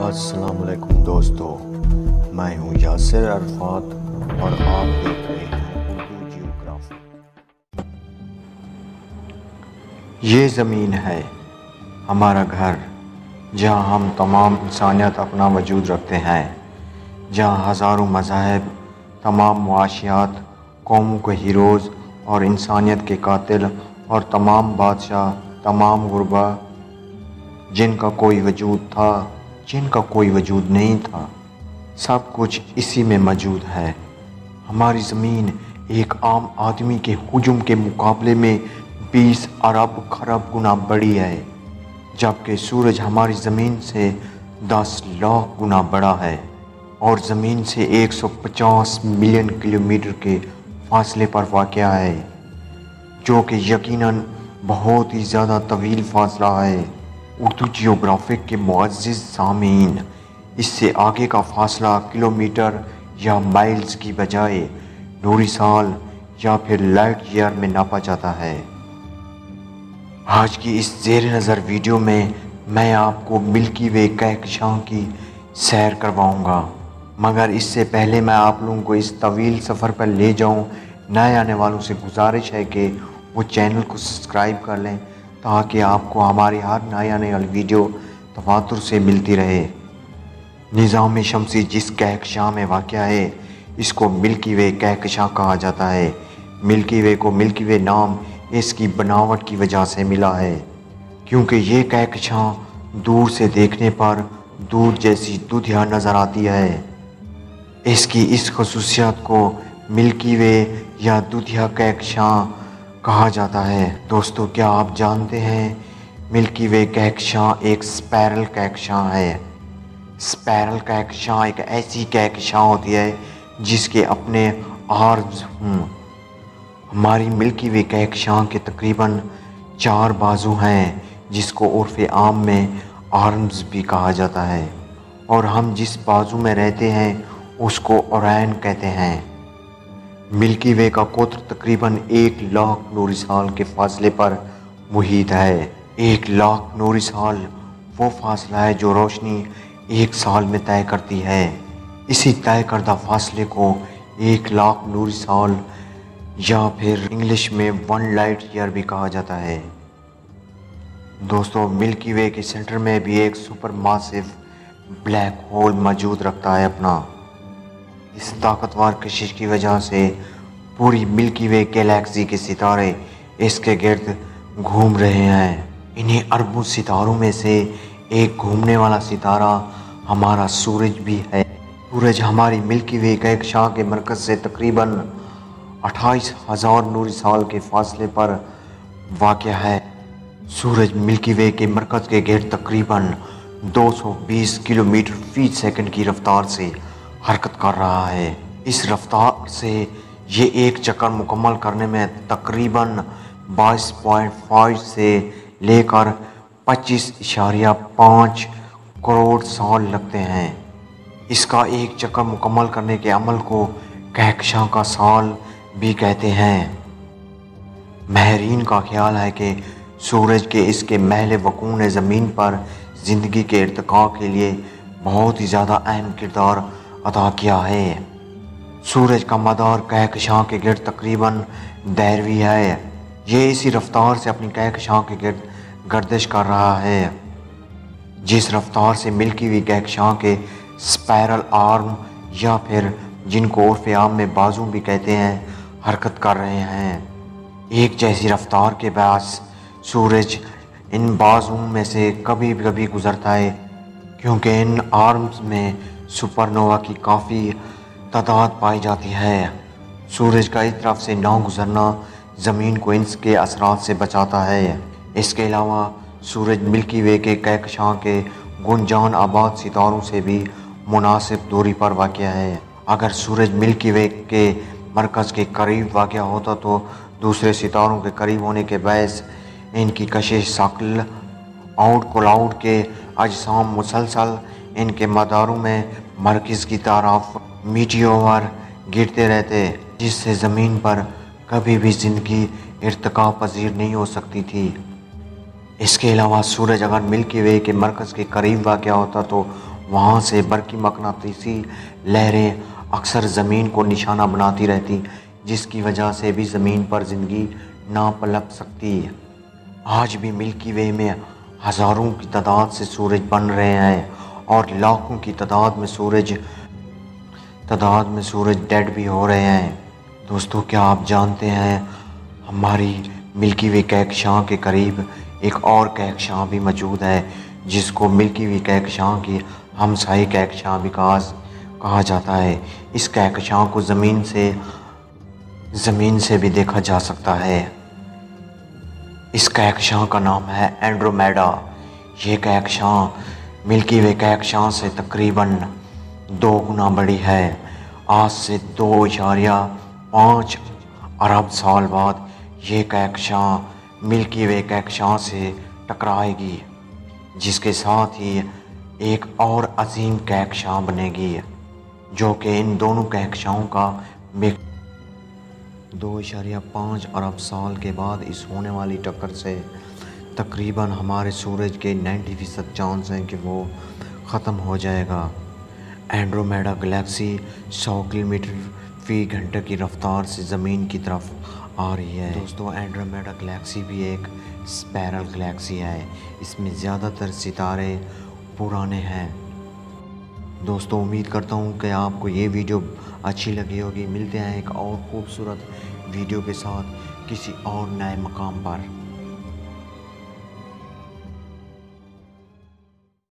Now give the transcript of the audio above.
अस्सलाम वालेकुम दोस्तों, मैं हूं यासिर अरफात और आप देख रहे हैं उर्दू जियोग्राफी। ये ज़मीन है हमारा घर, जहां हम तमाम इंसानियत अपना वजूद रखते हैं, जहां हज़ारों मज़ाहब, तमाम मुआशियात, कौमों के हीरोज़ और इंसानियत के कातिल और तमाम बादशाह, तमाम गुरबा, जिनका कोई वजूद था, जिनका कोई वजूद नहीं था, सब कुछ इसी में मौजूद है। हमारी ज़मीन एक आम आदमी के हुजूम के मुकाबले में 20 अरब खरब गुना बड़ी है, जबकि सूरज हमारी ज़मीन से 10 लाख गुना बड़ा है और ज़मीन से 150 मिलियन किलोमीटर के फासले पर वाक़या है, जो कि यकीनन बहुत ही ज़्यादा तवील फासला है। उर्दू जियोग्राफिक के मुअज़्ज़िज़ सामीन, इससे आगे का फासला किलोमीटर या माइल्स की बजाय नूरी साल या फिर लाइट ईयर में नापा जाता है। आज की इस ज़ेर नज़र वीडियो में मैं आपको मिल्की वे कहकशां की सैर करवाऊंगा, मगर इससे पहले मैं आप लोगों को इस तवील सफ़र पर ले जाऊं, नए आने वालों से गुजारिश है कि वो चैनल को सब्सक्राइब कर लें, ताकि आपको हमारी हर नई आने वाली वीडियो तवातुर से मिलती रहे। निज़ाम शमसी जिस कहकशां में वाक़या है, इसको मिल्की वे कहकशां कहा जाता है। मिल्की वे को मिल्की वे नाम इसकी बनावट की वजह से मिला है, क्योंकि ये कहकशां दूर से देखने पर दूध जैसी दुधिया नज़र आती है। इसकी इस खसूसियत को मिल्की वे या दुधिया कहकशां कहा जाता है। दोस्तों, क्या आप जानते हैं मिल्की वे कहकशां एक स्पाइरल कहकशां है। स्पाइरल कहकशां एक ऐसी कहकशां होती है जिसके अपने आर्म्स हों। हमारी मिल्की वे कहकशां के तकरीबन 4 बाजू हैं, जिसको उर्फ़ आम में आर्म्स भी कहा जाता है, और हम जिस बाजू में रहते हैं उसको ओरैन कहते हैं। मिल्की वे का कोत्र तकरीबन 1 लाख नूरी साल के फासले पर मुहित है। 1 लाख नूरी साल वो फासला है जो रोशनी 1 साल में तय करती है। इसी तय करदा फासले को 1 लाख नूरी साल या फिर इंग्लिश में 1 लाइट ईयर भी कहा जाता है। दोस्तों, मिल्की वे के सेंटर में भी एक सुपर मासिव ब्लैक होल मौजूद रखता है अपना। इस ताकतवर कशिश की वजह से पूरी मिल्की वे गैलेक्सी के सितारे इसके गिर्द घूम रहे हैं। इन्हीं अरबों सितारों में से एक घूमने वाला सितारा हमारा सूरज भी है। सूरज हमारी मिल्की वे कहकशां के मरकज़ से तकरीबन 28,000 नूरी साल के फासले पर वाक़या है। सूरज मिल्की वे के मरकज़ के गिर्द तकरीबन 220 किलोमीटर फ़ी सेकंड की रफ्तार से हरकत कर रहा है। इस रफ्तार से ये एक चक्कर मुकम्मल करने में तकरीबन 22.5 से लेकर 25.5 करोड़ साल लगते हैं। इसका एक चक्कर मुकम्मल करने के अमल को कहकशां का साल भी कहते हैं। माहिरीन का ख्याल है कि सूरज के इसके महल वकून ने ज़मीन पर ज़िंदगी के इर्तिका के लिए बहुत ही ज़्यादा अहम किरदार अदा किया है। सूरज का मदार कहकशां के गिर्द तकरीबन दायरवी है। ये इसी रफ्तार से अपनी कहकशां के गिर्द गर्दिश कर रहा है, जिस रफ्तार से मिल्की वे कहकशां के स्पाइरल आर्म या फिर जिनको उर्फ़ आम में बाजू भी कहते हैं, हरकत कर रहे हैं। एक जैसी रफ्तार के बायस सूरज इन बाजू में से कभी कभी गुजरता है, क्योंकि इन आर्म्स में सुपरनोवा की काफ़ी तादाद पाई जाती है। सूरज का इस तरफ से ना गुजरना ज़मीन को इसके असरात से बचाता है। इसके अलावा सूरज मिल्की वे के कहकशां के गुंजान आबाद सितारों से भी मुनासिब दूरी पर वाक़या है। अगर सूरज मिल्की वे के मरकज़ के करीब वाक़या होता तो दूसरे सितारों के करीब होने के बायस इनकी कशिश साकिल आउट क्लाउड के अजसाम मुसलसल इनके मदारों में मरकज़ की तरफ मीटियोर गिरते रहते, जिससे ज़मीन पर कभी भी ज़िंदगी इर्तिका पजीर नहीं हो सकती थी। इसके अलावा सूरज अगर मिल्की वे के मरकज़ के करीब वाक़या होता तो वहाँ से बरकी मकनातीसी लहरें अक्सर ज़मीन को निशाना बनाती रहती, जिसकी वजह से भी ज़मीन पर ज़िंदगी ना पनप सकती। आज भी मिल्की वे में हज़ारों की तादाद से सूरज बन रहे हैं और लाखों की तादाद में सूरज डेड भी हो रहे हैं। दोस्तों, क्या आप जानते हैं हमारी मिल्की वे कहकशां के करीब एक और कहकशां भी मौजूद है, जिसको मिल्की वे कहकशां की हमसाई कहकशां भी कहा जाता है। इस कहकशां को ज़मीन से भी देखा जा सकता है। इस कहकशां का नाम है एंड्रोमेडा। ये कहकशां मिल्की वे कहकशां से तकरीबन 2 गुना बड़ी है। आज से 2.5 अरब साल बाद ये कहकशां मिल्की वे कहकशां से टकराएगी, जिसके साथ ही एक और अजीम कहकशां बनेगी, जो कि इन दोनों कहकशाओं का 2.5 अरब साल के बाद इस होने वाली टक्कर से तकरीबन हमारे सूरज के 90% चांस हैं कि वो ख़त्म हो जाएगा। एंड्रोमेडा गैलेक्सी 100 किलोमीटर फ़ी घंटे की रफ्तार से ज़मीन की तरफ आ रही है। दोस्तों, एंड्रोमेडा गैलेक्सी भी एक स्पाइरल गैलेक्सी है। इसमें ज़्यादातर सितारे पुराने हैं। दोस्तों, उम्मीद करता हूँ कि आपको ये वीडियो अच्छी लगी होगी। मिलते हैं एक और खूबसूरत वीडियो के साथ किसी और नए मकाम पर।